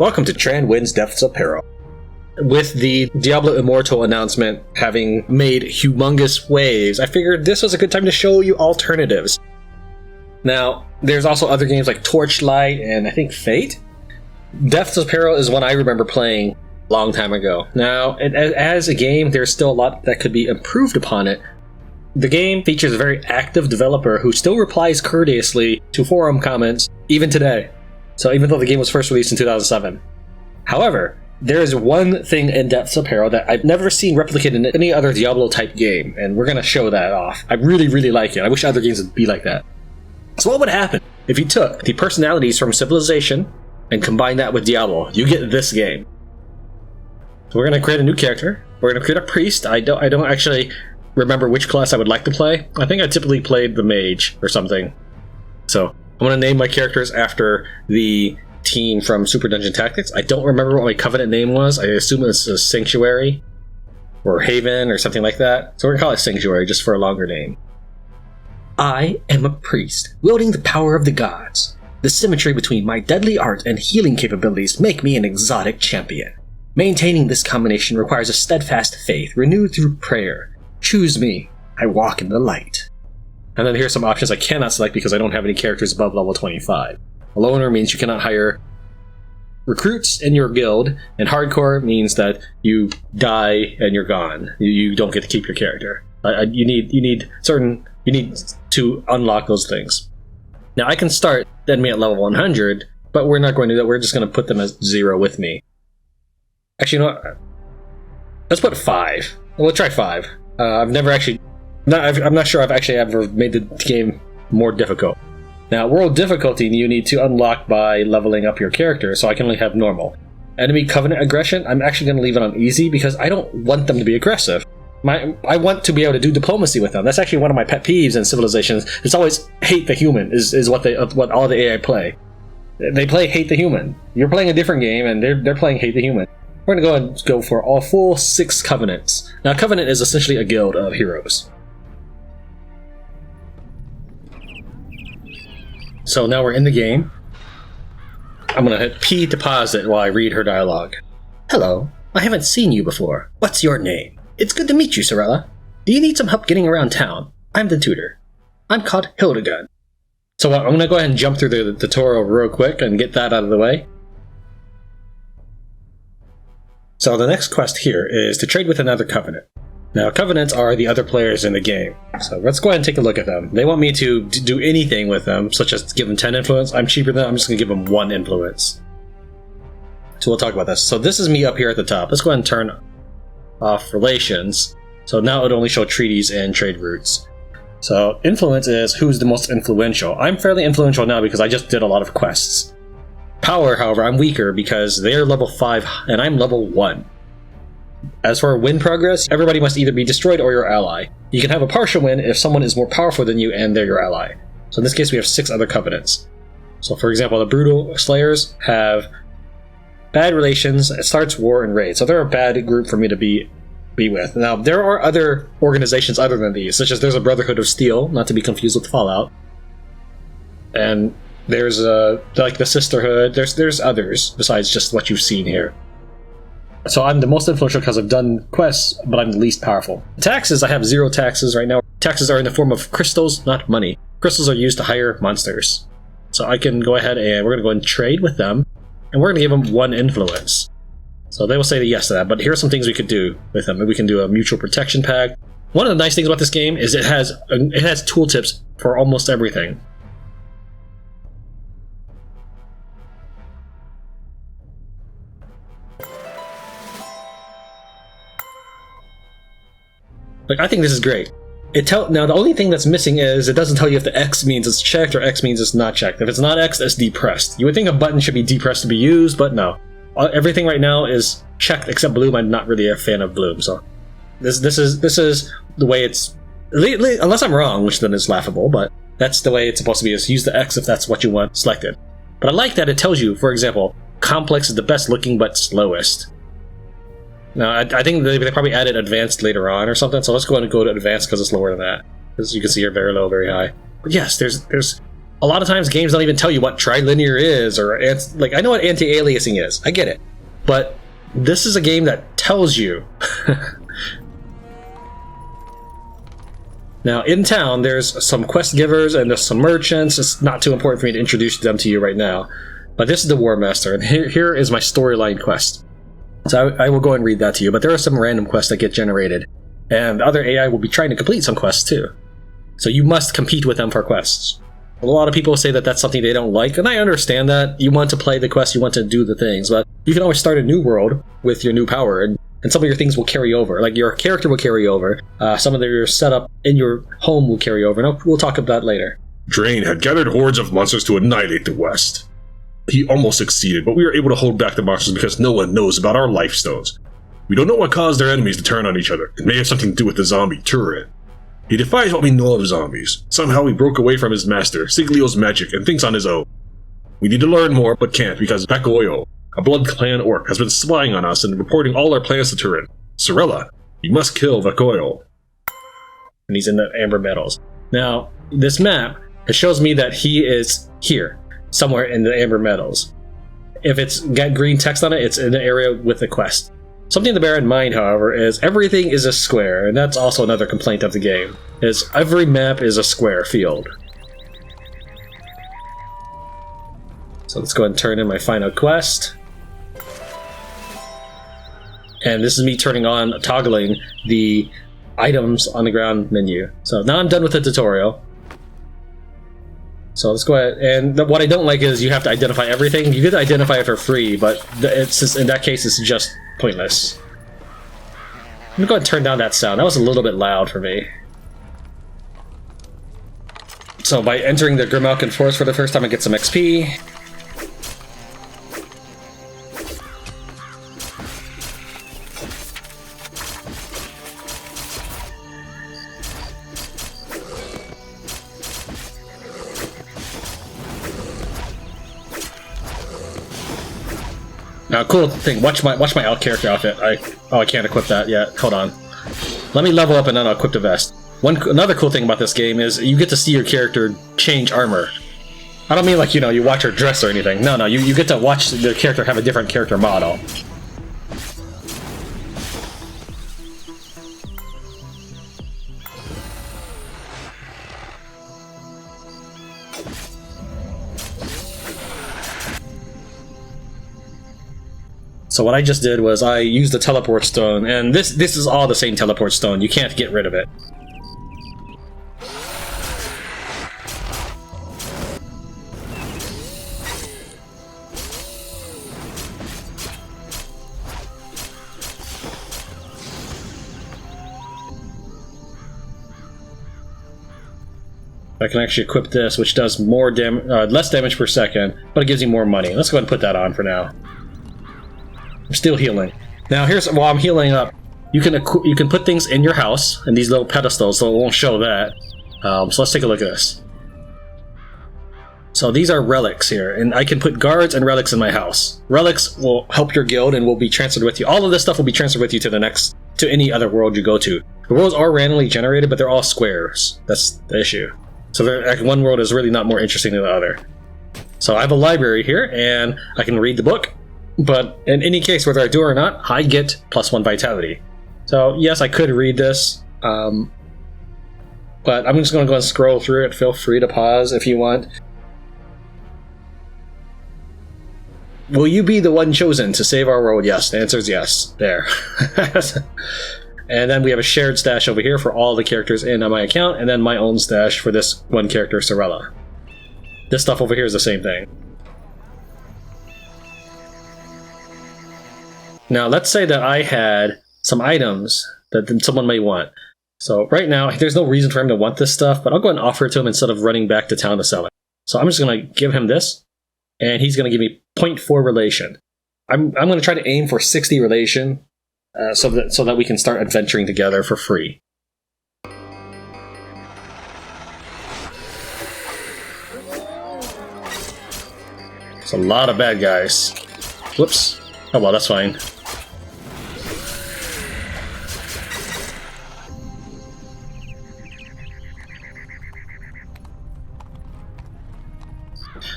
Welcome to Tran Wins Depths of Peril. With the Diablo Immortal announcement having made humongous waves, I figured this was a good time to show you alternatives. Now, there's also other games like Torchlight and I think Fate. Depths of Peril is one I remember playing a long time ago. Now, as a game, there's still a lot that could be improved upon it. The game features a very active developer who still replies courteously to forum comments, even today. So even though the game was first released in 2007. However, there is one thing in Depths of Peril that I've never seen replicated in any other Diablo-type game, and we're going to show that off. I really, really like it. I wish other games would be like that. So what would happen if you took the personalities from Civilization and combined that with Diablo? You get this game. So we're going to create a new character. We're going to create a priest. I don't actually remember which class I would like to play. I think I typically played the mage or something. So I'm going to name my characters after the team from Super Dungeon Tactics. I don't remember what my Covenant name was. I assume it's a Sanctuary or Haven or something like that. So we're going to call it Sanctuary just for a longer name. I am a priest, wielding the power of the gods. The symmetry between my deadly art and healing capabilities make me an exotic champion. Maintaining this combination requires a steadfast faith renewed through prayer. Choose me. I walk in the light. And then here's some options I cannot select because I don't have any characters above level 25. A loner means you cannot hire recruits in your guild, and hardcore means that you die and you're gone. You don't get to keep your character. You need to unlock those things. Now I can start enemy at level 100, but we're not going to do that. We're just going to put them as 0 with me. Actually, you know what? Let's put 5. We'll try 5. I'm not sure I've actually ever made the game more difficult. Now, world difficulty you need to unlock by leveling up your character, so I can only have normal. Enemy Covenant aggression, I'm actually going to leave it on easy because I don't want them to be aggressive. I want to be able to do diplomacy with them. That's actually one of my pet peeves in Civilizations. It's always hate the human is what all the AI play. They play hate the human. You're playing a different game and they're playing hate the human. We're going to go for all full 6 Covenants. Now, Covenant is essentially a guild of heroes. So now we're in the game. I'm going to hit P to pause it while I read her dialogue. Hello, I haven't seen you before. What's your name? It's good to meet you, Sorella. Do you need some help getting around town? I'm the tutor. I'm called Hildegard. So I'm going to go ahead and jump through the tutorial real quick and get that out of the way. So the next quest here is to trade with another Covenant. Now, Covenants are the other players in the game. So let's go ahead and take a look at them. They want me to do anything with them, such as give them 10 influence. I'm cheaper than them. I'm just going to give them 1 influence. So we'll talk about this. So this is me up here at the top. Let's go ahead and turn off relations. So now it would only show treaties and trade routes. So influence is who's the most influential. I'm fairly influential now because I just did a lot of quests. Power, however, I'm weaker because they're level 5 and I'm level 1. As for win progress, everybody must either be destroyed or your ally. You can have a partial win if someone is more powerful than you and they're your ally. So in this case we have 6 other Covenants. So for example, the Brutal Slayers have bad relations, it starts war and raid. So they're a bad group for me to be with. Now there are other organizations other than these, such as there's a Brotherhood of Steel, not to be confused with Fallout. And there's like the Sisterhood, there's others besides just what you've seen here. So I'm the most influential because I've done quests, but I'm the least powerful. Taxes, I have 0 taxes right now. Taxes are in the form of crystals, not money. Crystals are used to hire monsters. So I can go ahead and we're going to go and trade with them, and we're going to give them 1 influence. So they will say yes to that, but here are some things we could do with them. We can do a mutual protection pact. One of the nice things about this game is it has tooltips for almost everything. Like, I think this is great. Now, the only thing that's missing is it doesn't tell you if the X means it's checked or X means it's not checked. If it's not X, it's depressed. You would think a button should be depressed to be used, but no. Everything right now is checked except Bloom. I'm not really a fan of Bloom, so this is the way it's. Unless I'm wrong, which then is laughable, but that's the way it's supposed to be. Is use the X if that's what you want selected. But I like that it tells you, for example, complex is the best looking but slowest. Now, I think they probably added advanced later on or something, so let's go ahead and go to advanced because it's lower than that. As you can see here, very low, very high. But yes, there's a lot of times games don't even tell you what trilinear is, or like, I know what anti-aliasing is, I get it, but this is a game that tells you. Now, in town, there's some quest givers and there's some merchants. It's not too important for me to introduce them to you right now, but this is the War Master, and here is my storyline quest. So I will go and read that to you, but there are some random quests that get generated, and other AI will be trying to complete some quests too. So you must compete with them for quests. A lot of people say that that's something they don't like, and I understand that. You want to play the quest, you want to do the things, but you can always start a new world with your new power, and some of your things will carry over. Like, your character will carry over, some of your setup in your home will carry over, and we'll talk about that later. Tran had gathered hordes of monsters to annihilate the West. He almost succeeded, but we were able to hold back the monsters because no one knows about our life stones. We don't know what caused their enemies to turn on each other. It may have something to do with the zombie Tran. He defies what we know of zombies. Somehow he broke away from his master, Siglio's magic, and thinks on his own. We need to learn more, but can't because Bakoyo, a Blood Clan orc, has been spying on us and reporting all our plans to Tran. Sorella, you must kill Bakoyo. And he's in the Amber Metals. Now, this map, it shows me that he is here, somewhere in the Amber Metals. If it's got green text on it, it's in the area with the quest. Something to bear in mind, however, is everything is a square, and that's also another complaint of the game, is every map is a square field. So let's go ahead and turn in my final quest. And this is me turning on, toggling the items on the ground menu. So now I'm done with the tutorial. So let's go ahead, and what I don't like is you have to identify everything. You get to identify it for free, but it's just, in that case, it's just pointless. I'm gonna go ahead and turn down that sound. That was a little bit loud for me. So by entering the Grimalkin Forest for the first time, I get some XP. Now, cool thing. Watch my out character outfit. I can't equip that yet. Hold on. Let me level up and then I'll equip the vest. Another cool thing about this game is you get to see your character change armor. I don't mean like, you watch her dress or anything. No, you get to watch the character have a different character model. So what I just did was I used the teleport stone, and this is all the same teleport stone. You can't get rid of it. I can actually equip this, which does more less damage per second, but it gives you more money. Let's go ahead and put that on for now. I'm still healing. Now while I'm healing up, you can put things in your house in these little pedestals, so it won't show that. So let's take a look at this. So these are relics here, and I can put guards and relics in my house. Relics will help your guild and will be transferred with you. All of this stuff will be transferred with you to any other world you go to. The worlds are randomly generated, but they're all squares. That's the issue. So one world is really not more interesting than the other. So I have a library here, and I can read the book. But in any case, whether I do or not, I get +1 vitality. So yes, I could read this, but I'm just going to go and scroll through it. Feel free to pause if you want. Will you be the one chosen to save our world? Yes, the answer is yes. There. And then we have a shared stash over here for all the characters in my account, and then my own stash for this one character, Sorella. This stuff over here is the same thing. Now, let's say that I had some items that someone may want. So right now, there's no reason for him to want this stuff, but I'll go ahead and offer it to him instead of running back to town to sell it. So I'm just going to give him this, and he's going to give me 0.4 relation. I'm going to try to aim for 60 relation, so that we can start adventuring together for free. It's a lot of bad guys. Whoops. Oh well, that's fine.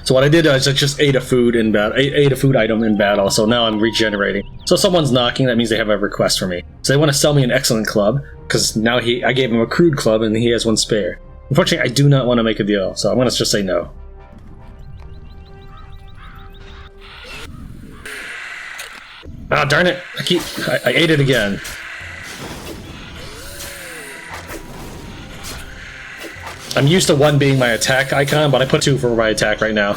So what I did is I just ate a food in battle, ate a food item in battle. So now I'm regenerating. So if someone's knocking, that means they have a request for me. So they want to sell me an excellent club because now I gave him a crude club and he has one spare. Unfortunately, I do not want to make a deal, so I'm going to just say no. Ah, darn it! I ate it again. I'm used to 1 being my attack icon, but I put 2 for my attack right now.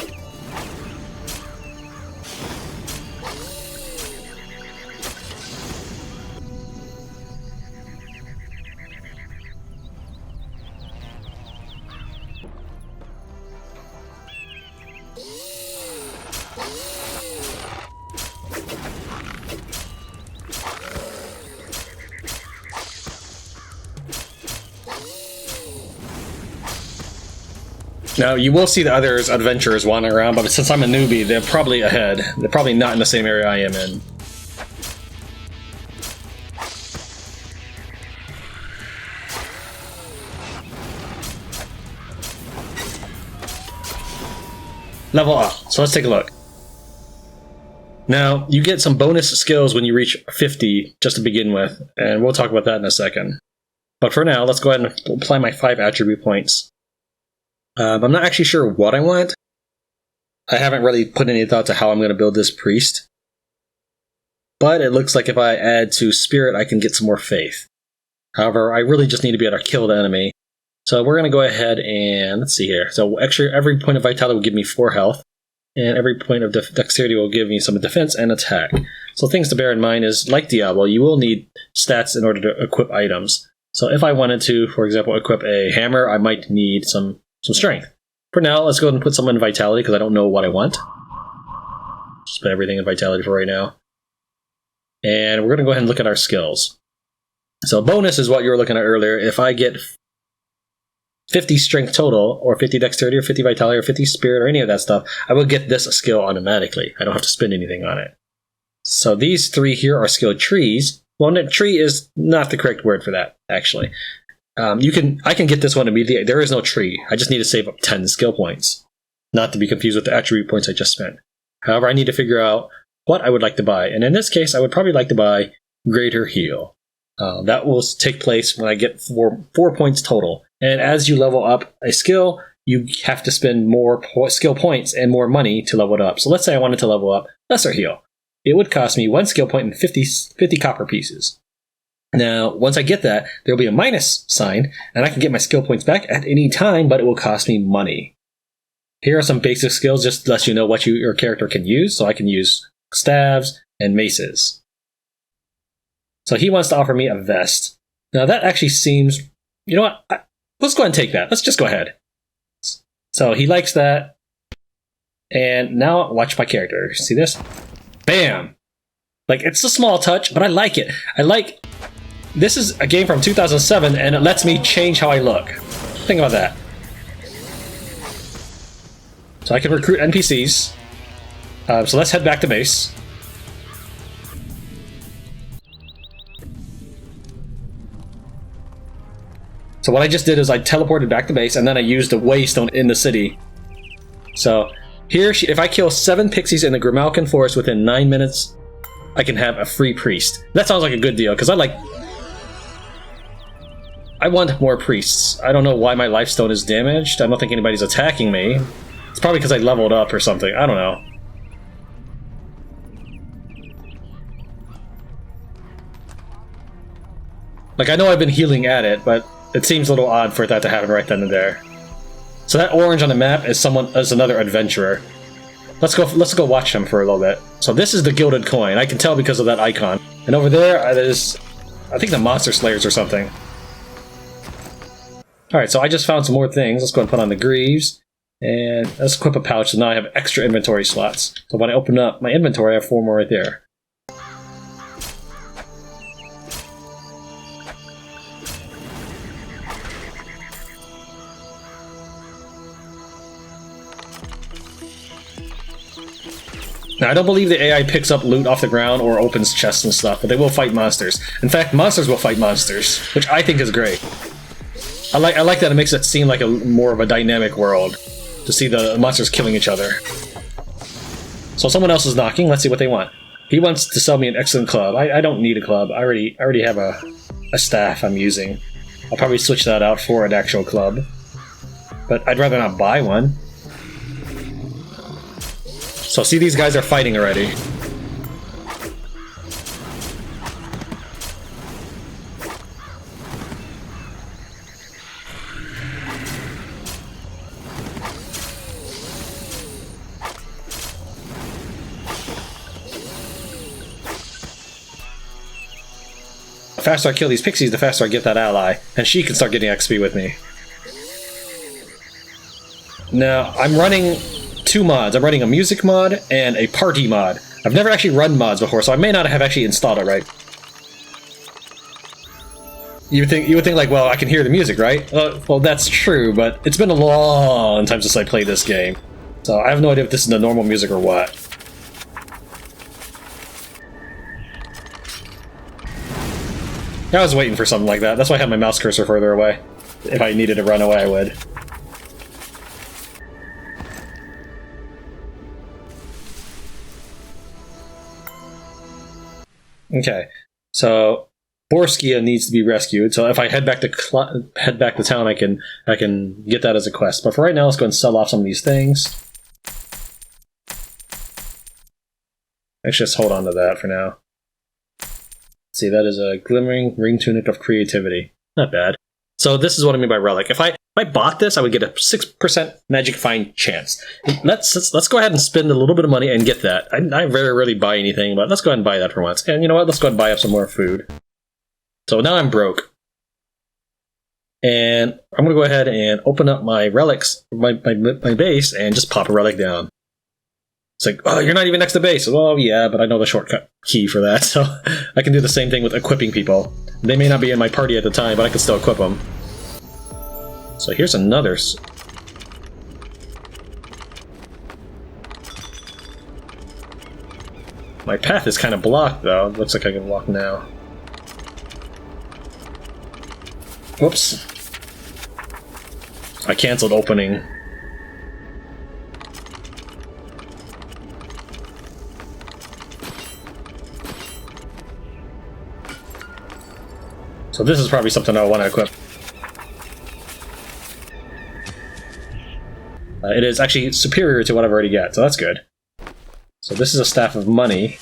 Now, you will see the other adventurers wandering around, but since I'm a newbie, they're probably ahead. They're probably not in the same area I am in. Level up. So let's take a look. Now, you get some bonus skills when you reach 50 just to begin with, and we'll talk about that in a second. But for now, let's go ahead and apply my 5 attribute points. I'm not actually sure what I want. I haven't really put any thought to how I'm going to build this priest. But it looks like if I add to spirit, I can get some more faith. However, I really just need to be able to kill the enemy. So we're going to go ahead and, let's see here. So every point of vitality will give me 4 health. And every point of dexterity will give me some defense and attack. So things to bear in mind is, like Diablo, you will need stats in order to equip items. So if I wanted to, for example, equip a hammer, I might need some strength. For now, let's go ahead and put some in vitality because I don't know what I want. Just put everything in vitality for right now. And we're going to go ahead and look at our skills. So bonus is what you were looking at earlier. If I get 50 strength total, or 50 dexterity, or 50 vitality, or 50 spirit, or any of that stuff, I will get this skill automatically. I don't have to spend anything on it. So these 3 here are skill trees. Well, tree is not the correct word for that, actually. I can get this one immediately. There is no tree. I just need to save up 10 skill points. Not to be confused with the attribute points I just spent. However, I need to figure out what I would like to buy. And in this case, I would probably like to buy Greater Heal. That will take place when I get 4 points total. And as you level up a skill, you have to spend more skill points and more money to level it up. So let's say I wanted to level up Lesser Heal. It would cost me 1 skill point and 50 copper pieces. Now, once I get that, there will be a minus sign, and I can get my skill points back at any time, but it will cost me money. Here are some basic skills just to let you know what your character can use. So I can use staves and maces. So he wants to offer me a vest. Now that actually seems... You know what? Let's go ahead and take that. Let's just go ahead. So he likes that. And now watch my character. See this? Bam! Like, it's a small touch, but I like it. This is a game from 2007, and it lets me change how I look. Think about that. So I can recruit NPCs. So let's head back to base. So what I just did is I teleported back to base, and then I used the Waystone in the city. So here, if I kill 7 pixies in the Grimalkin Forest within 9 minutes, I can have a free priest. That sounds like a good deal, because I want more priests. I don't know why my lifestone is damaged. I don't think anybody's attacking me. It's probably because I leveled up or something. I don't know. Like, I know I've been healing at it, but it seems a little odd for that to happen right then and there. So that orange on the map is another adventurer. Let's go watch him for a little bit. So this is the gilded coin. I can tell because of that icon. And over there is, I think, the monster slayers or something. Alright, so I just found some more things. Let's go and put on the greaves. And let's equip a pouch, so now I have extra inventory slots. So when I open up my inventory, I have 4 more right there. Now, I don't believe the AI picks up loot off the ground or opens chests and stuff, but they will fight monsters. In fact, monsters will fight monsters, which I think is great. I like that it makes it seem like more of a dynamic world. to see the monsters killing each other. So someone else is knocking. Let's see what they want. He wants to sell me an excellent club. I don't need a club. I already have a staff I'm using. I'll probably switch that out for an actual club. But I'd rather not buy one. So see, these guys are fighting already. The faster I kill these pixies, the faster I get that ally, and she can start getting XP with me. Now, I'm running 2 mods. I'm running a music mod and a party mod. I've never actually run mods before, so I may not have actually installed it right. You would think like, well, I can hear the music, right? Well, that's true, but it's been a long time since I played this game. So I have no idea if this is the normal music or what. I was waiting for something like that. That's why I had my mouse cursor further away. If I needed to run away, I would. Okay, so Borskia needs to be rescued. So if I head back to town, I can get that as a quest. But for right now, let's go and sell off some of these things. Actually, let's hold on to that for now. See, that is a glimmering ring tunic of creativity. Not bad. So this is what I mean by relic. If I bought this, I would get a 6% magic find chance. Let's go ahead and spend a little bit of money and get that. I very rarely buy anything, but let's go ahead and buy that for once. And you know what? Let's go ahead and buy up some more food. So now I'm broke. And I'm going to go ahead and open up my relics, my base, and just pop a relic down. It's like, oh, you're not even next to base. Well, yeah, but I know the shortcut key for that, so I can do the same thing with equipping people. They may not be in my party at the time, but I can still equip them. So here's another... My path is kind of blocked, though. Looks like I can walk now. Whoops. I canceled opening. So this is probably something I want to equip. It is actually superior to what I've already got, so that's good. So this is a staff of money.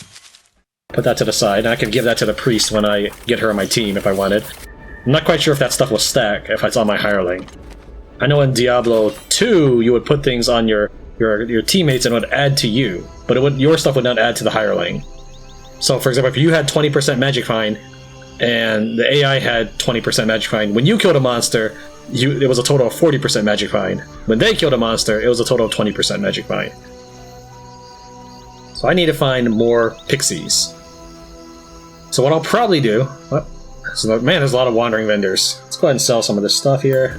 Put that to the side, and I can give that to the priest when I get her on my team if I wanted. I'm not quite sure if that stuff will stack if it's on my hireling. I know in Diablo 2 you would put things on your teammates and it would add to you, but your stuff would not add to the hireling. So for example, if you had 20% magic find, and the AI had 20% magic find. When you killed a monster, it was a total of 40% magic find. When they killed a monster, it was a total of 20% magic find. So I need to find more pixies. So what I'll probably do... man, there's a lot of wandering vendors. Let's go ahead and sell some of this stuff here.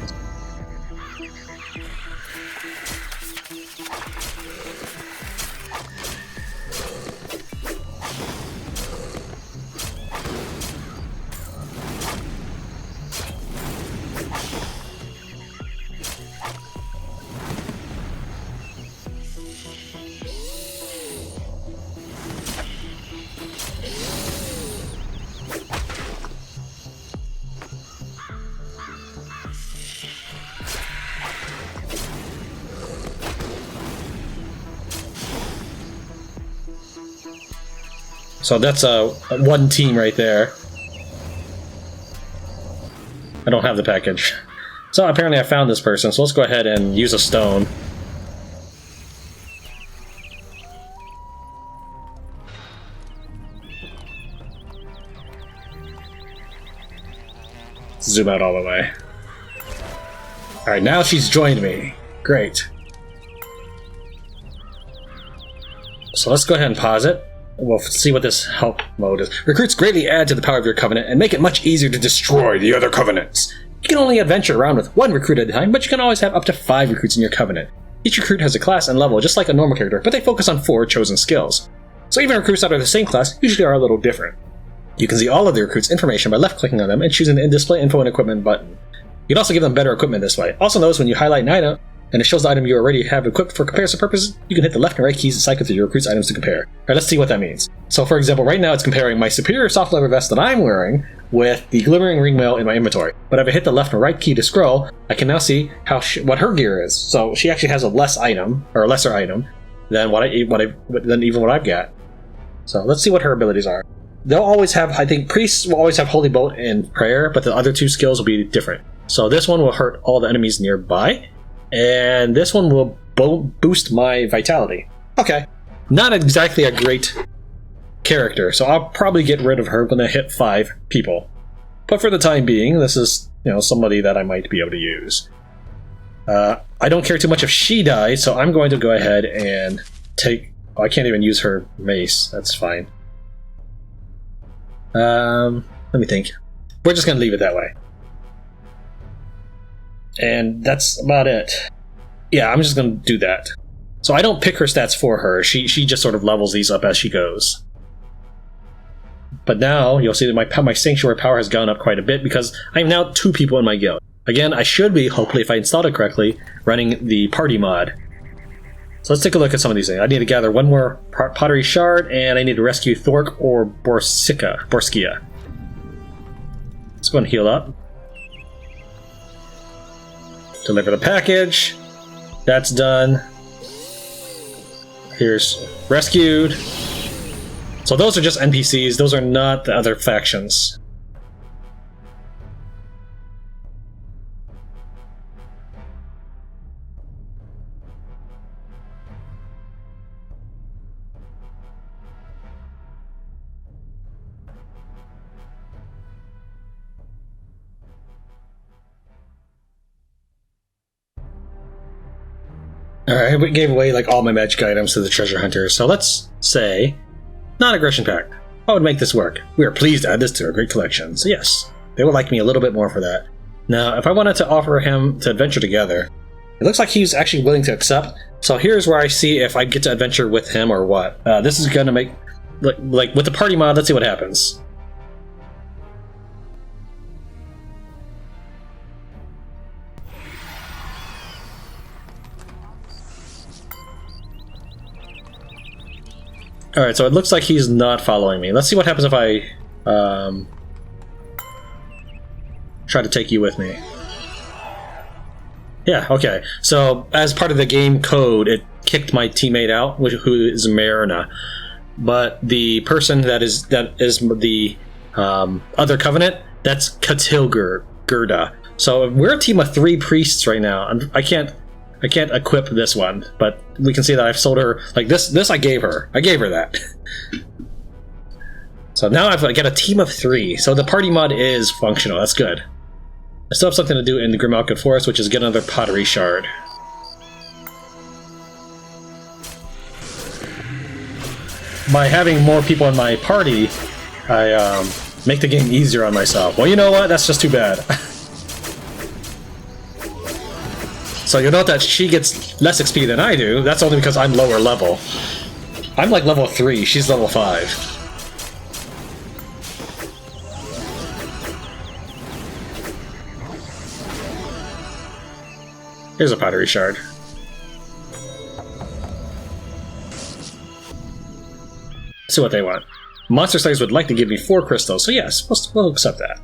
So that's one team right there. I don't have the package. So apparently I found this person, so let's go ahead and use a stone. Zoom out all the way. Alright, now she's joined me. Great. So let's go ahead and pause it. We'll see what this help mode is. Recruits greatly add to the power of your covenant and make it much easier to destroy the other covenants. You can only adventure around with one recruit at a time, but you can always have up to 5 recruits in your covenant. Each recruit has a class and level just like a normal character, but they focus on 4 chosen skills. So even recruits that are the same class usually are a little different. You can see all of the recruits' information by left-clicking on them and choosing the Display Info and Equipment button. You can also give them better equipment this way. Also notice when you highlight an item, and it shows the item you already have equipped for comparison purposes. You can hit the left and right keys to cycle through your recruit's items to compare. Alright, let's see what that means. So for example, right now it's comparing my superior soft leather vest that I'm wearing with the glimmering ringmail in my inventory. But if I hit the left and right key to scroll, I can now see how what her gear is. So she actually has a lesser item than even what I've got. So let's see what her abilities are. They'll always have, I think, priests will always have Holy Bolt and Prayer, but the other two skills will be different. So this one will hurt all the enemies nearby, and this one will boost my vitality. Okay, not exactly a great character, so I'll probably get rid of her when I hit 5 people. But for the time being, this is, somebody that I might be able to use. I don't care too much if she dies, so I'm going to go ahead and take... Oh, I can't even use her mace. That's fine. Let me think. We're just going to leave it that way. And that's about it. Yeah, I'm just going to do that. So I don't pick her stats for her. She just sort of levels these up as she goes. But now you'll see that my sanctuary power has gone up quite a bit because I am now 2 people in my guild. Again, I should be, hopefully, if I installed it correctly, running the party mod. So let's take a look at some of these things. I need to gather 1 more Pottery Shard, and I need to rescue Thork or Borskia. Let's go and heal up. Deliver the package. That's done. Here's rescued. So those are just NPCs. Those are not the other factions. Alright, we gave away all my magic items to the treasure hunters, so let's say non-aggression pact. How would make this work? We are pleased to add this to our great collection. So yes, they would like me a little bit more for that. Now, if I wanted to offer him to adventure together, it looks like he's actually willing to accept. So here's where I see if I get to adventure with him or what. This is going to make... Like with the party mod, let's see what happens. Alright, so it looks like he's not following me. Let's see what happens if I try to take you with me. Yeah, okay. So, as part of the game code, it kicked my teammate out, who is Marina. But the person that is the other covenant, that's Katilgerda. So we're a team of 3 priests right now. I can't equip this one, but we can see that I've sold her, this I gave her. I gave her that. So now I got a team of 3, so the party mod is functional, that's good. I still have something to do in the Grimalkin Forest, which is get another Pottery Shard. By having more people in my party, I make the game easier on myself. Well, you know what? That's just too bad. So you'll note that she gets less XP than I do. That's only because I'm lower level. I'm level 3, she's level 5. Here's a Pottery Shard. Let's see what they want. Monster Slayers would like to give me 4 crystals, so yes, we'll accept that.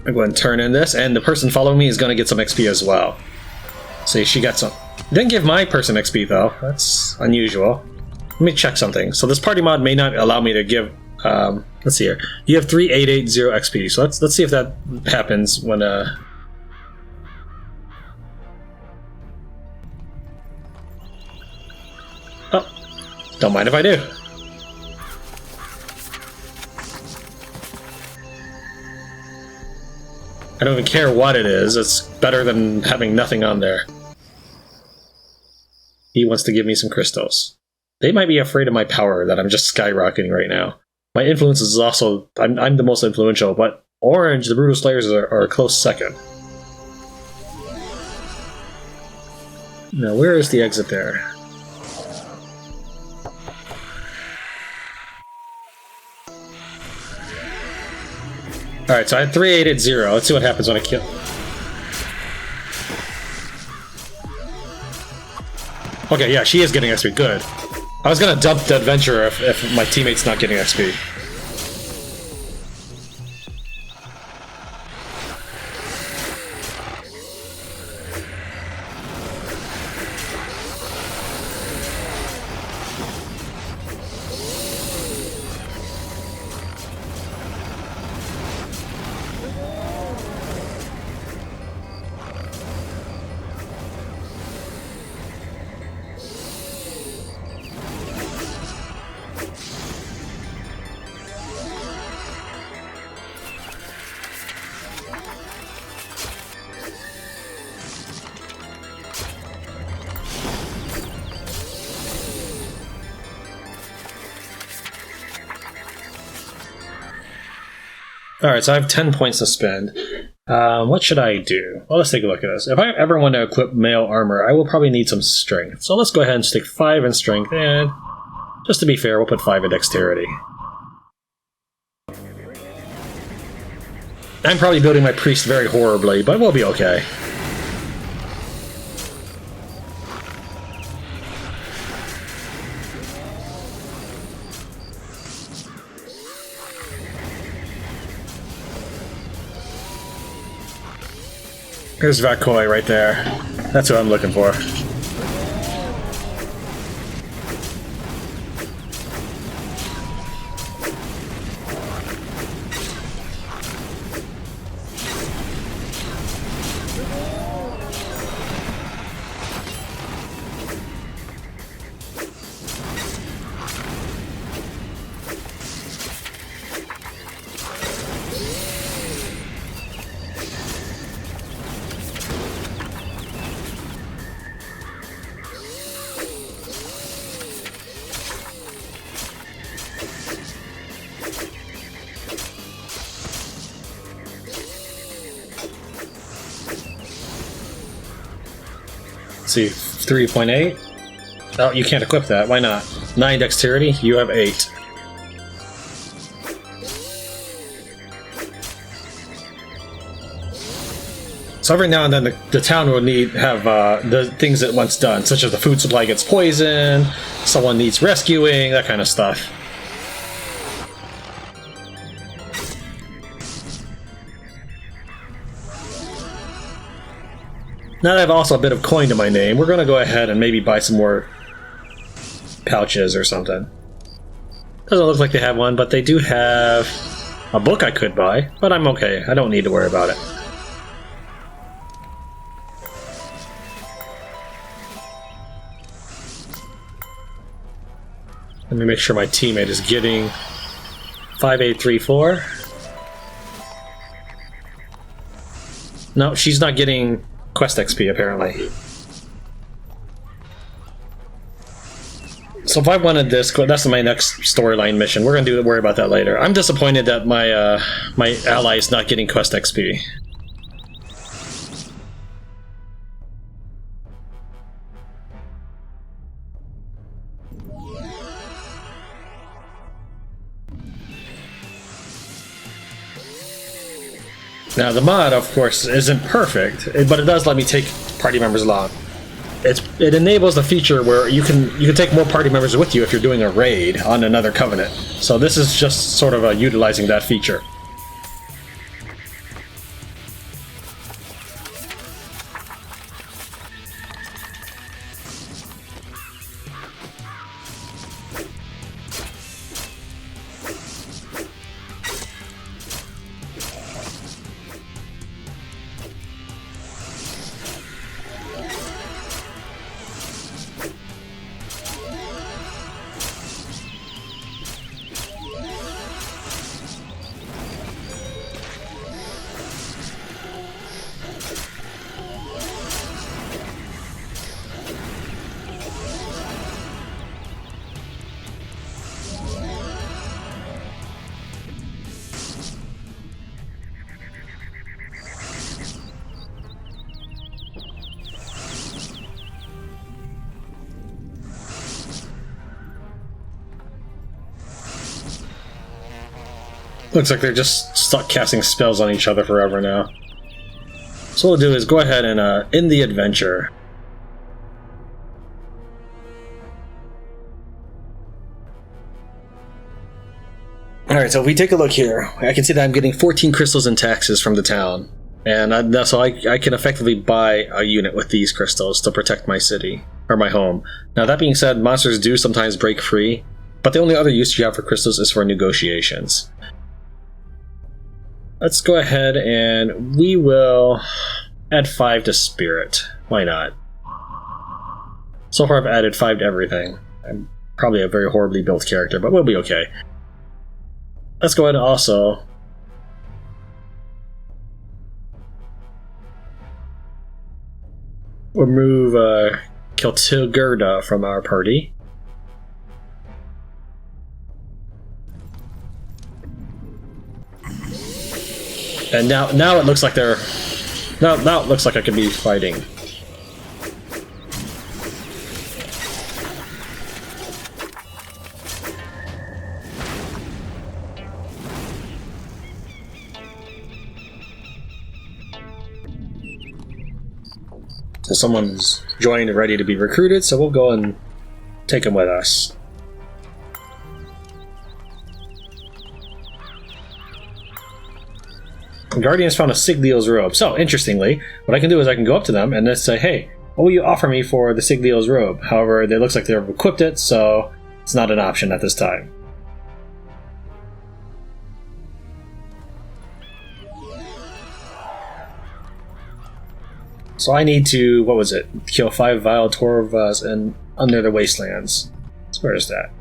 I'm going to turn in this, and the person following me is going to get some XP as well. See, she got some. Didn't give my person XP though. That's unusual. Let me check something. So this party mod may not allow me to give. Let's see here. You have 3880 XP. So let's see if that happens when. Oh, don't mind if I do. I don't even care what it is. It's better than having nothing on there. He wants to give me some crystals. They might be afraid of my power that I'm just skyrocketing right now. My influence is also... I'm the most influential, but Orange, the Brutal Slayers, are a close second. Now, where is the exit there? Alright, so I had 3-8 at 0. Let's see what happens when I kill. Okay, yeah, she is getting XP. Good. I was gonna dump the adventurer if my teammate's not getting XP. Alright, so I have 10 points to spend. What should I do? Well, let's take a look at this. If I ever want to equip male armor, I will probably need some strength. So let's go ahead and stick 5 in strength, and just to be fair, we'll put 5 in dexterity. I'm probably building my priest very horribly, but we'll be okay. Here's Vakoi right there. That's what I'm looking for. See, 3.8. Oh, you can't equip that. Why not? 9 dexterity, you have 8. So every now and then the town will have the things it wants done, such as the food supply gets poisoned, someone needs rescuing, that kind of stuff. Now that I have also a bit of coin to my name, we're going to go ahead and maybe buy some more pouches or something. Doesn't look like they have one, but they do have a book I could buy, but I'm okay. I don't need to worry about it. Let me make sure my teammate is getting 5834. No, she's not getting quest XP, apparently. So if I wanted this, that's my next storyline mission. We're gonna worry about that later. I'm disappointed that my my ally is not getting quest XP. Now the mod, of course, isn't perfect, but it does let me take party members along. It enables the feature where you can take more party members with you if you're doing a raid on another covenant. So this is just sort of utilizing that feature. Looks like they're just stuck casting spells on each other forever now. So what we'll do is go ahead and end the adventure. Alright, so if we take a look here, I can see that I'm getting 14 crystals in taxes from the town. And so I can effectively buy a unit with these crystals to protect my city, or my home. Now that being said, monsters do sometimes break free, but the only other use you have for crystals is for negotiations. Let's go ahead and we will add 5 to Spirit. Why not? So far I've added 5 to everything. I'm probably a very horribly built character, but we'll be okay. Let's go ahead and also remove Kiltilgerda from our party. And now it looks like they're now it looks like I could be fighting. So someone's joined and ready to be recruited, so we'll go and take them with us. The Guardians found a Sigliel's robe. So, interestingly, what I can do is I can go up to them and just say, hey, what will you offer me for the Sigliel's robe? However, it looks like they've equipped it, so it's not an option at this time. So I need to, what was it? Kill 5 vile Torvas and under the wastelands. So where is that?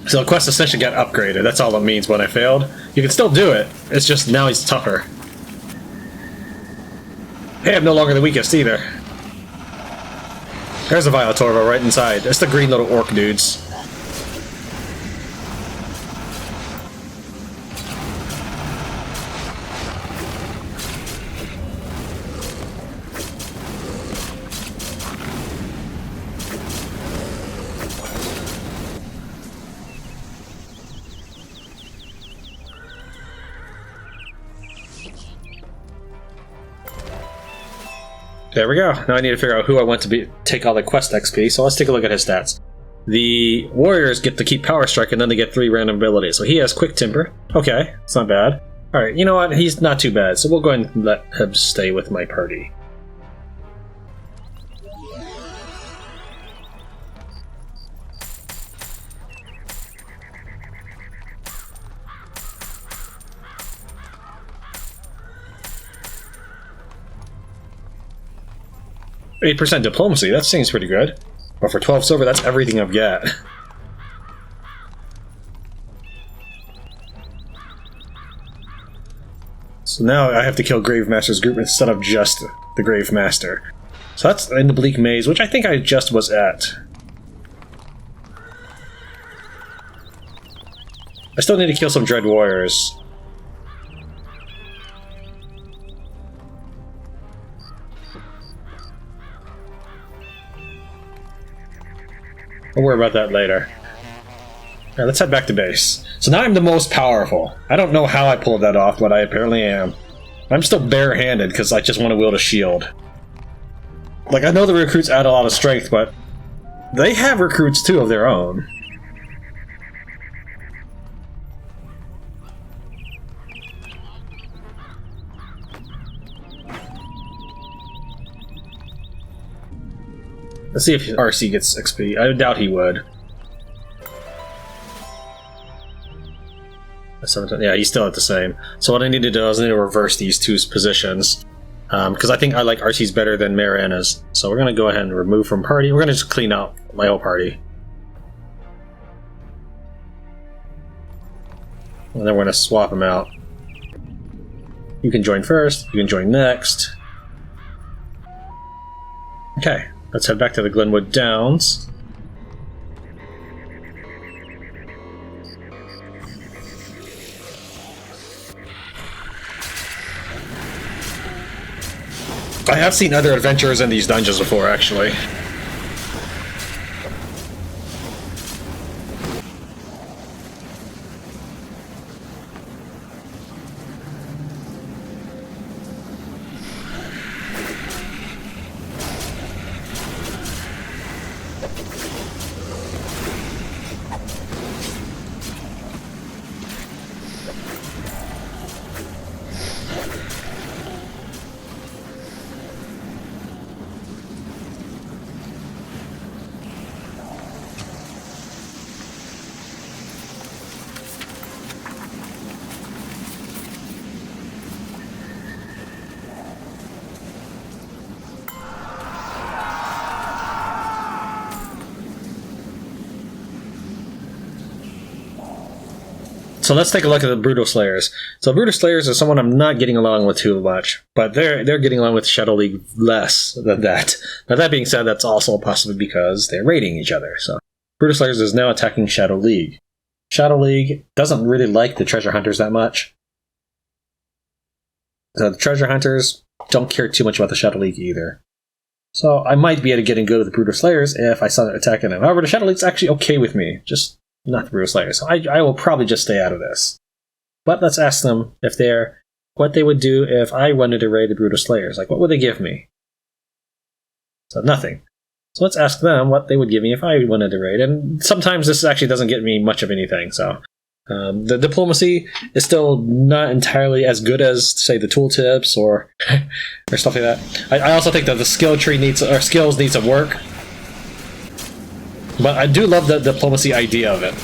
So the quest essentially got upgraded. That's all it means when I failed. You can still do it. It's just now he's tougher. Hey, I'm no longer the weakest either. There's a Viotorvo right inside. It's the green little orc dudes. There we go. Now I need to figure out who I want to take all the quest XP, so let's take a look at his stats. the warriors get to keep Power Strike, and then they get 3 random abilities. So he has Quick Timber. Okay, it's not bad. Alright, you know what? He's not too bad, so we'll go ahead and let him stay with my party. %8 diplomacy, that seems pretty good. But for 12 silver, that's everything I've got. So now I have to kill Grave Master's group instead of just the Grave Master. So that's in the Bleak Maze, which I think I just was at. I still need to kill some Dread Warriors. We'll worry about that later. Alright, let's head back to base. So now I'm the most powerful. I don't know how I pulled that off, but I apparently am. I'm still bare-handed because I just want to wield a shield. Like, I know the recruits add a lot of strength, but they have recruits too of their own. Let's see if RC gets XP. I doubt he would. Yeah, he's still at the same. So what I need to do is I need to reverse these two positions. Because I think I like RC's better than Mariana's. So we're going to go ahead and remove from party. We're going to just clean out my whole party. And then we're going to swap them out. You can join first. You can join next. Okay. Let's head back to the Glenwood Downs. I have seen other adventurers in these dungeons before, actually. So let's take a look at the Brutal Slayers. So Brutal Slayers is someone I'm not getting along with too much, but they're getting along with Shadow League less than that. Now that being said, that's also possibly because they're raiding each other. So Brutal Slayers is now attacking Shadow League. Shadow League doesn't really like the Treasure Hunters that much. So the Treasure Hunters don't care too much about the Shadow League either. So I might be able to get in good with the Brutal Slayers if I start attacking them. However, the Shadow League's actually okay with me. Just not the Brutal Slayers. So I will probably just stay out of this. But let's ask them what they would do if I wanted to raid the Brutal Slayers. Like, what would they give me? So nothing. So let's ask them what they would give me if I wanted to raid. And sometimes this actually doesn't get me much of anything. So the diplomacy is still not entirely as good as, say, the tooltips or or stuff like that. I also think that the skill tree skills need some work. But I do love the diplomacy idea of it.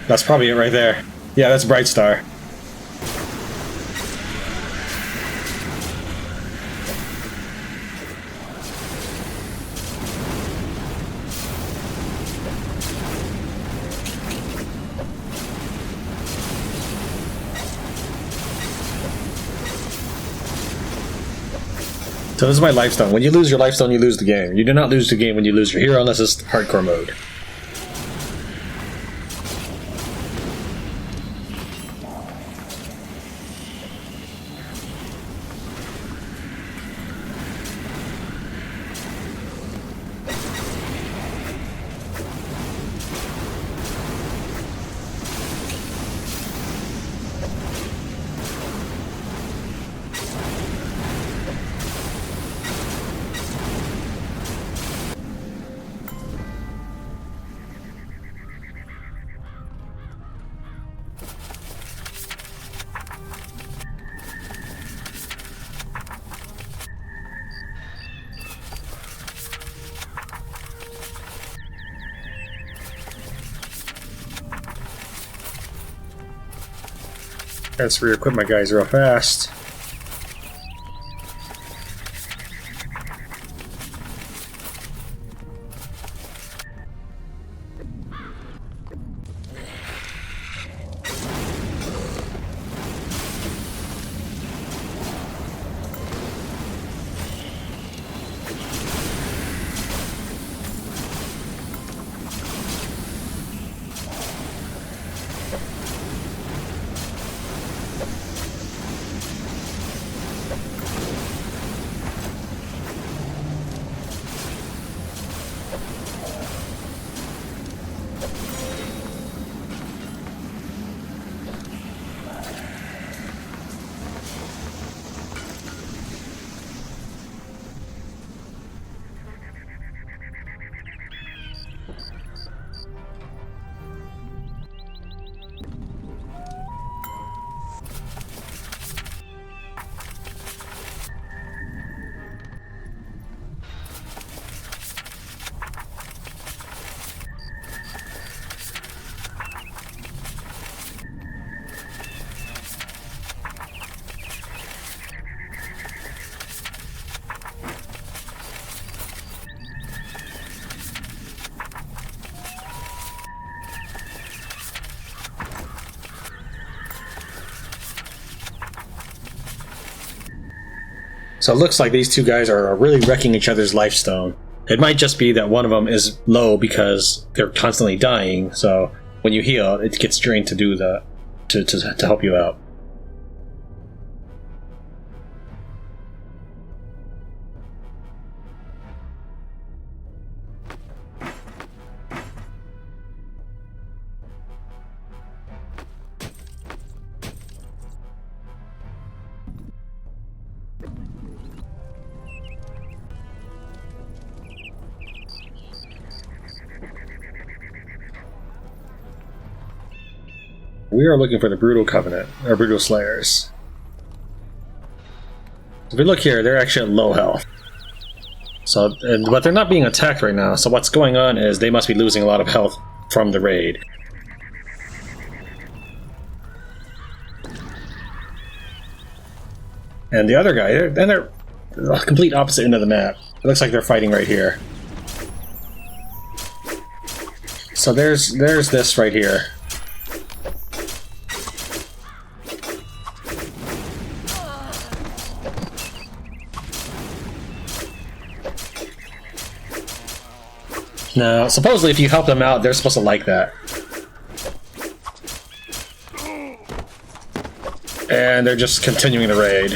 That's probably it right there. Yeah, that's Bright Star. So this is my lifestone. When you lose your lifestone, you lose the game. You do not lose the game when you lose your hero unless it's hardcore mode. Let's re-equip my guys real fast. So it looks like these two guys are really wrecking each other's lifestone. It might just be that one of them is low because they're constantly dying, so when you heal, it gets drained to do the to help you out. We are looking for the Brutal Covenant, or Brutal Slayers. If we look here, they're actually at low health. But they're not being attacked right now, so what's going on is they must be losing a lot of health from the raid. And the other guy, they're the complete opposite end of the map. It looks like they're fighting right here. So there's this right here. Now, supposedly if you help them out, they're supposed to like that. And they're just continuing the raid.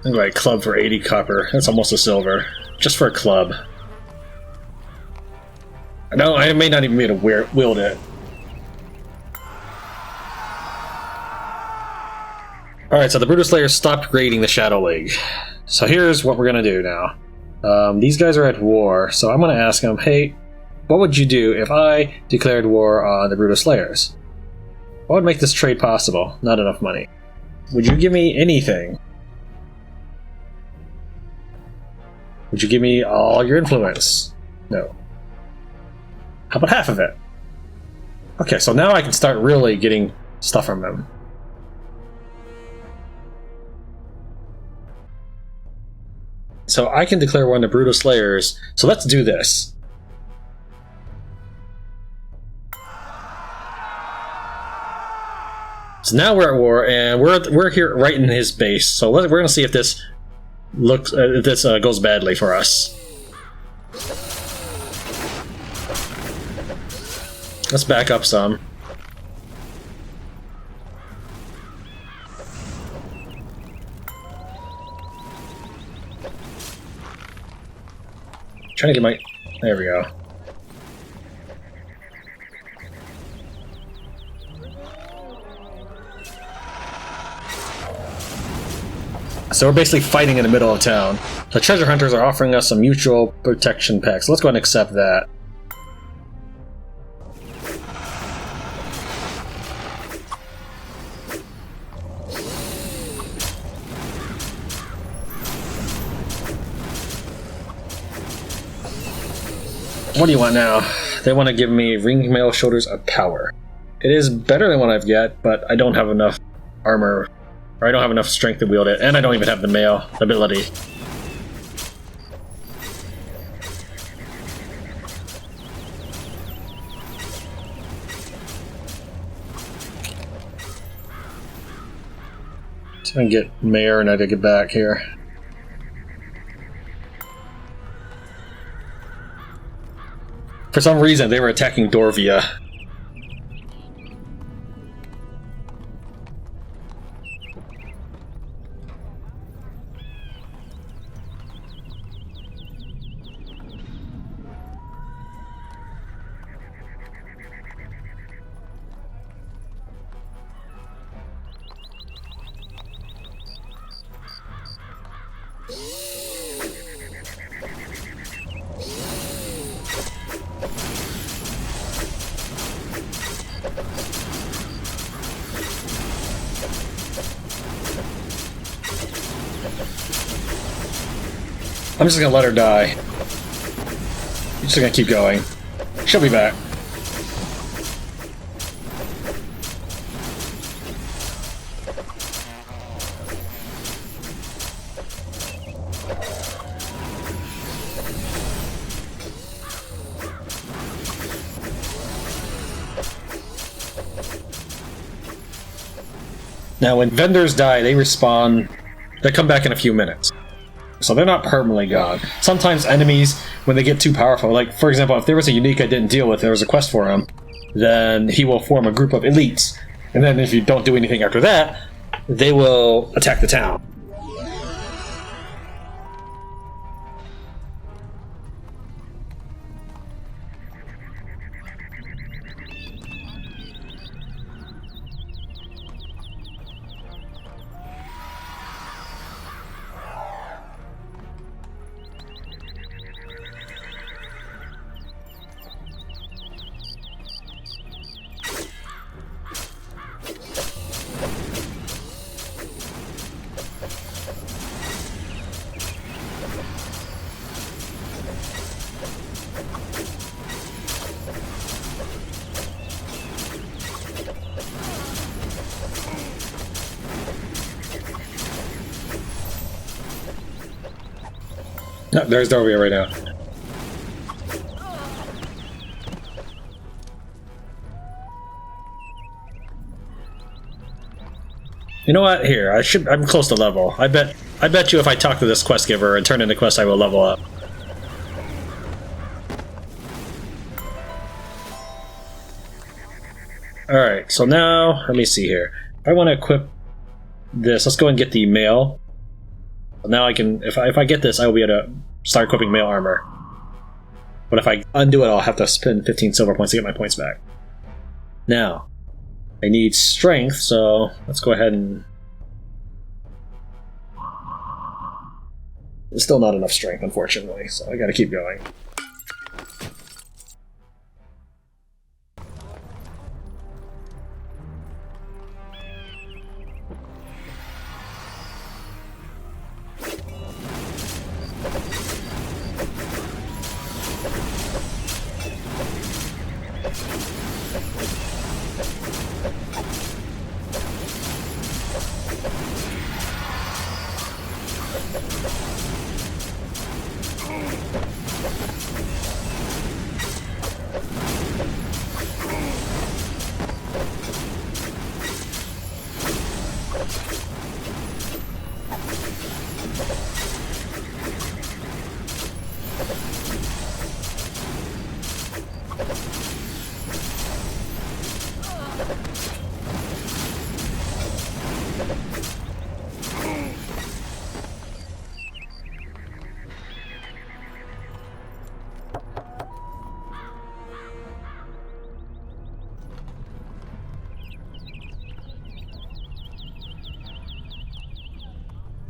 Look like a club for 80 copper. That's almost a silver. Just for a club. No, I may not even be able to wield it. Alright, so the Brutal Slayers stopped raiding the Shadow League. So here's what we're gonna do now. These guys are at war, so I'm gonna ask them, hey, what would you do if I declared war on the Brutal Slayers? What would make this trade possible? Not enough money. Would you give me anything? Would you give me all your influence? No. How about half of it? Okay, so now I can start really getting stuff from them. So I can declare war on the Brutal Slayers. So let's do this. So now we're at war, and we're here right in his base. So we're going to see if this goes badly for us. Let's back up some. Trying to get my... There we go. So we're basically fighting in the middle of town. The treasure hunters are offering us some mutual protection packs. Let's go ahead and accept that. What do you want now? They want to give me ring mail shoulders of power. It is better than what I've got, but I don't have enough armor, or I don't have enough strength to wield it, and I don't even have the mail ability. So I can get Mayor and I to get back here. For some reason, they were attacking Dorvia. I'm just gonna let her die. I'm just gonna keep going. She'll be back. Now, when vendors die, they respawn. They come back in a few minutes. So they're not permanently gone. Sometimes enemies, when they get too powerful, like, for example, if there was a unique I didn't deal with, there was a quest for him, then he will form a group of elites. And then if you don't do anything after that, they will attack the town. No, there's Dorvia right now. You know what? Here, I'm close to level. I bet you if I talk to this quest giver and turn in the quest, I will level up. Alright, so now, let me see here. I want to equip this. Let's go and get the mail. Now I can, if I get this, I will be able to start equipping mail armor. But if I undo it, I'll have to spend 15 silver points to get my points back. Now, I need strength, so let's go ahead and... There's still not enough strength, unfortunately, so I gotta keep going.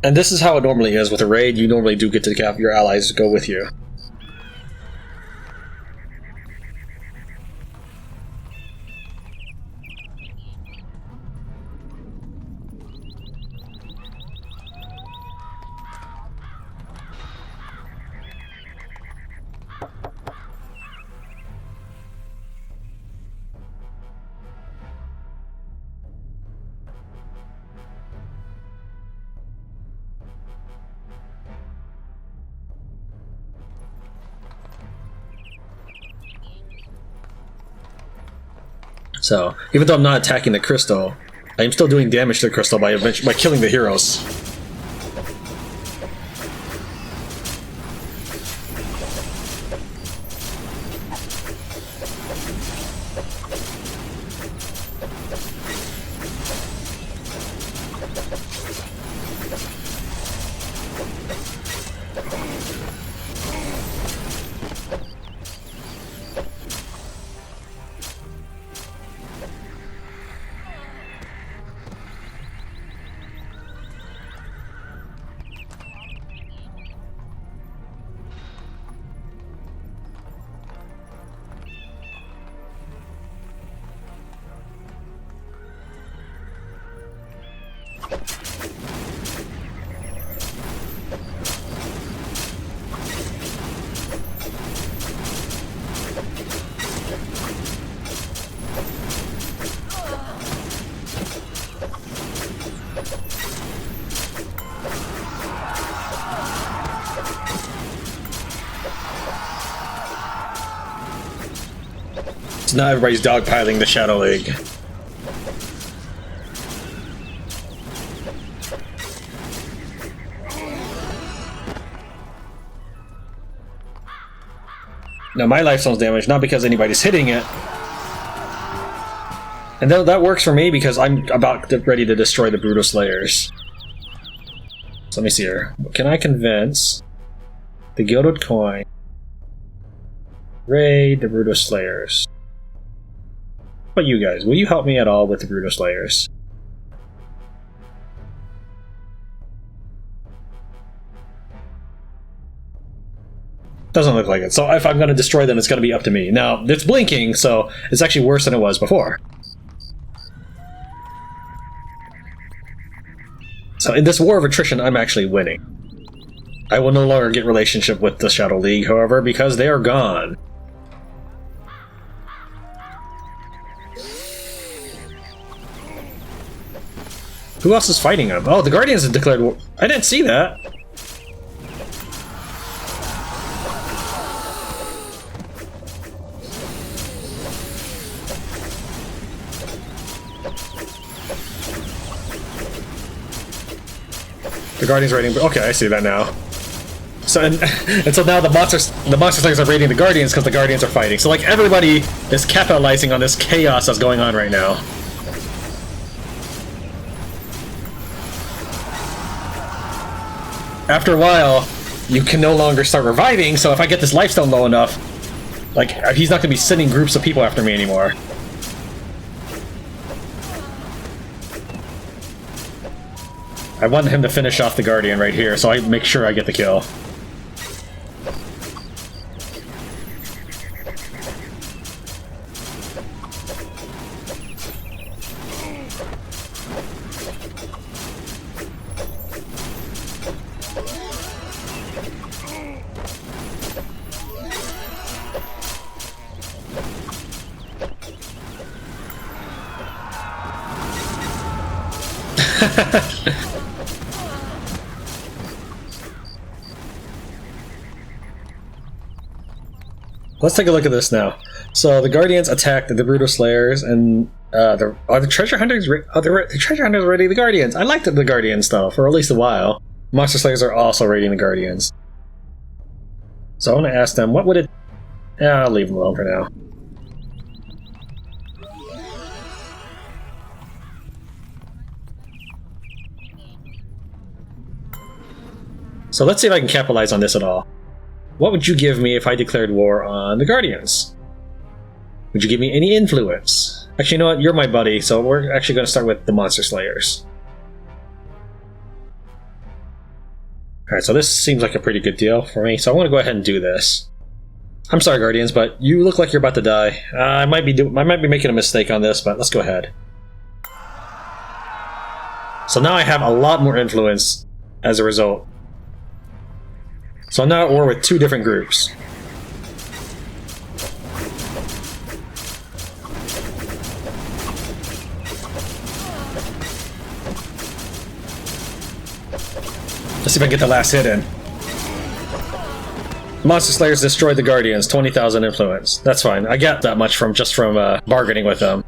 And this is how it normally is with a raid. You normally do get to have your allies go with you. So, even though I'm not attacking the crystal, I am still doing damage to the crystal by killing the heroes. So now everybody's dogpiling the Shadow League. Now my lifesteal's damaged, not because anybody's hitting it. And that works for me because I'm ready to destroy the Brutal Slayers. So let me see here. Can I convince the Gilded Coin, raid the Brutal Slayers? What about you guys? Will you help me at all with the Brutal Slayers? Doesn't look like it. So if I'm going to destroy them, it's going to be up to me. Now, it's blinking, so it's actually worse than it was before. So in this war of attrition, I'm actually winning. I will no longer get relationship with the Shadow League, however, because they are gone. Who else is fighting them? Oh, the Guardians have declared war. I didn't see that. The Guardians are raiding. Okay, I see that now. So and so now the monster slayers are raiding the Guardians because the Guardians are fighting. So like everybody is capitalizing on this chaos that's going on right now. After a while, you can no longer start reviving. So if I get this lifestone low enough, like he's not going to be sending groups of people after me anymore. I want him to finish off the Guardian right here, so I make sure I get the kill. Let's take a look at this now. So the Guardians attacked the Brutal Slayers, and are the treasure hunters? The treasure hunters raiding the Guardians? I liked the Guardians though, for at least a while. Monster Slayers are also raiding the Guardians. So I want to ask them, what would it? Yeah, I'll leave them alone for now. So let's see if I can capitalize on this at all. What would you give me if I declared war on the Guardians? Would you give me any influence? Actually, you know what? You're my buddy, so we're actually going to start with the Monster Slayers. Alright, so this seems like a pretty good deal for me, so I want to go ahead and do this. I'm sorry, Guardians, but you look like you're about to die. I might be making a mistake on this, but let's go ahead. So now I have a lot more influence as a result. So I'm now at war with two different groups. Let's see if I can get the last hit in. Monster Slayers destroyed the Guardians, 20,000 influence. That's fine. I got that much from bargaining with them.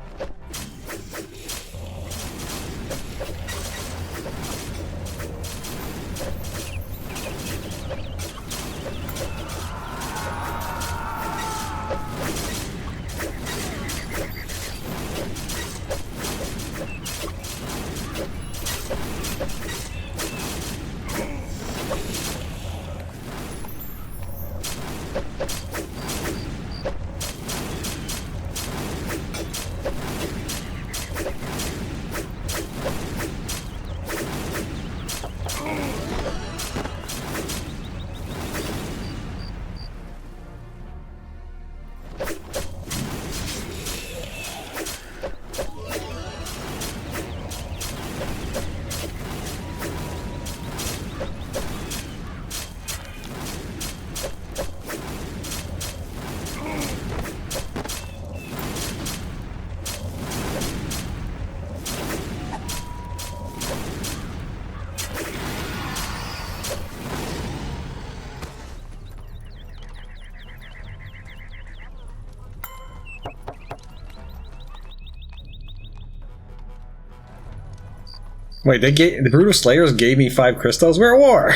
Wait, the Brutal Slayers gave me 5 crystals? We're at war!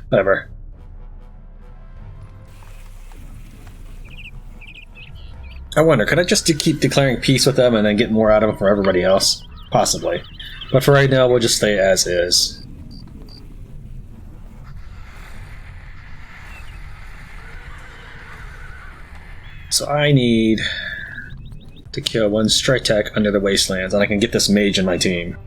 Whatever. I wonder, could I just keep declaring peace with them and then get more out of them for everybody else? Possibly. But for right now, we'll just stay as is. So I need to kill 1 strike tech under the Wastelands, and I can get this mage in my team.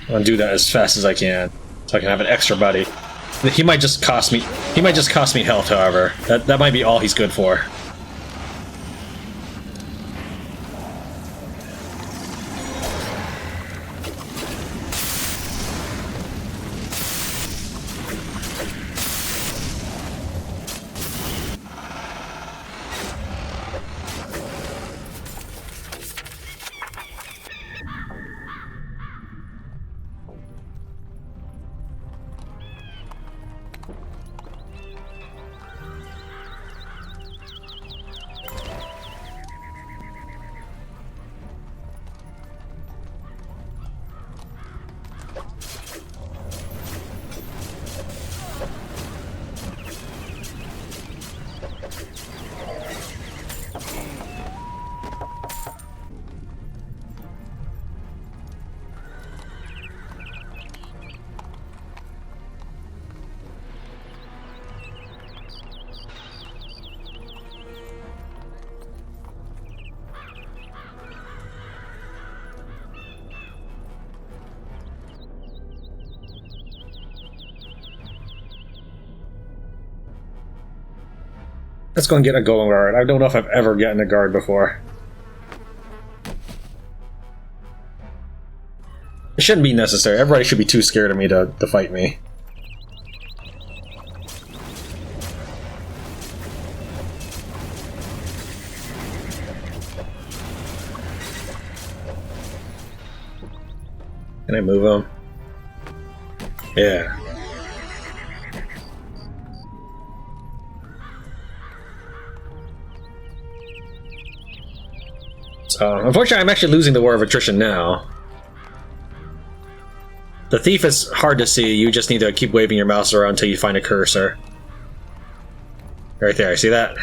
I'm gonna do that as fast as I can, so I can have an extra buddy. He might just cost me. He might just cost me health, however. That might be all he's good for. Let's go and get a golden guard. I don't know if I've ever gotten a guard before. It shouldn't be necessary. Everybody should be too scared of me to fight me. Can I move him? Yeah. So, unfortunately, I'm actually losing the war of attrition now. The thief is hard to see. You just need to keep waving your mouse around until you find a cursor. Right there, see that?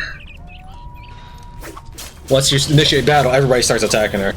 Once you initiate battle, everybody starts attacking her.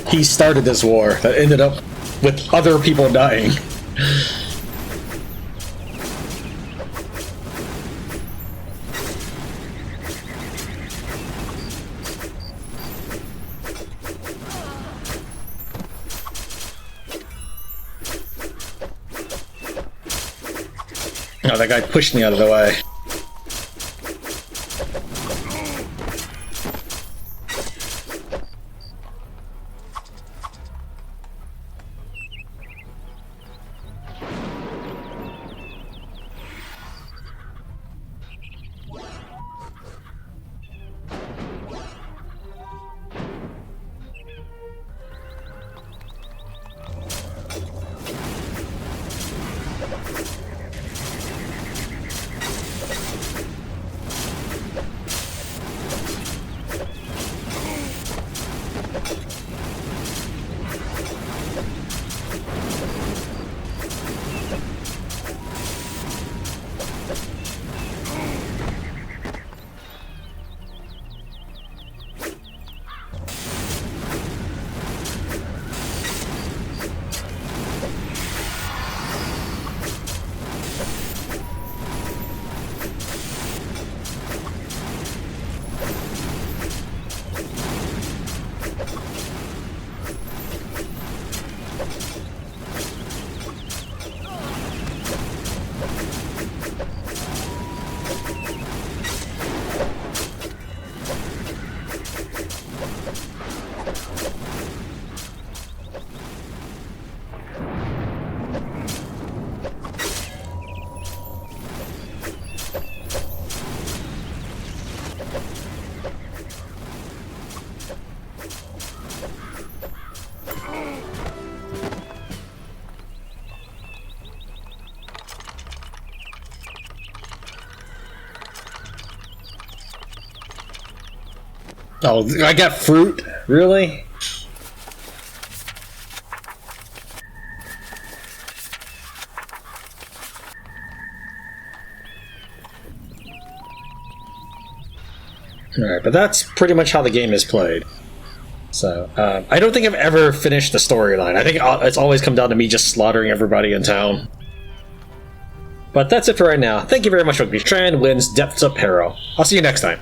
He started this war that ended up with other people dying. Oh, that guy pushed me out of the way. Oh, I got fruit? Really? Alright, but that's pretty much how the game is played. So, I don't think I've ever finished the storyline. I think it's always come down to me just slaughtering everybody in town. But that's it for right now. Thank you very much for watching. Tran wins Depths of Peril. I'll see you next time.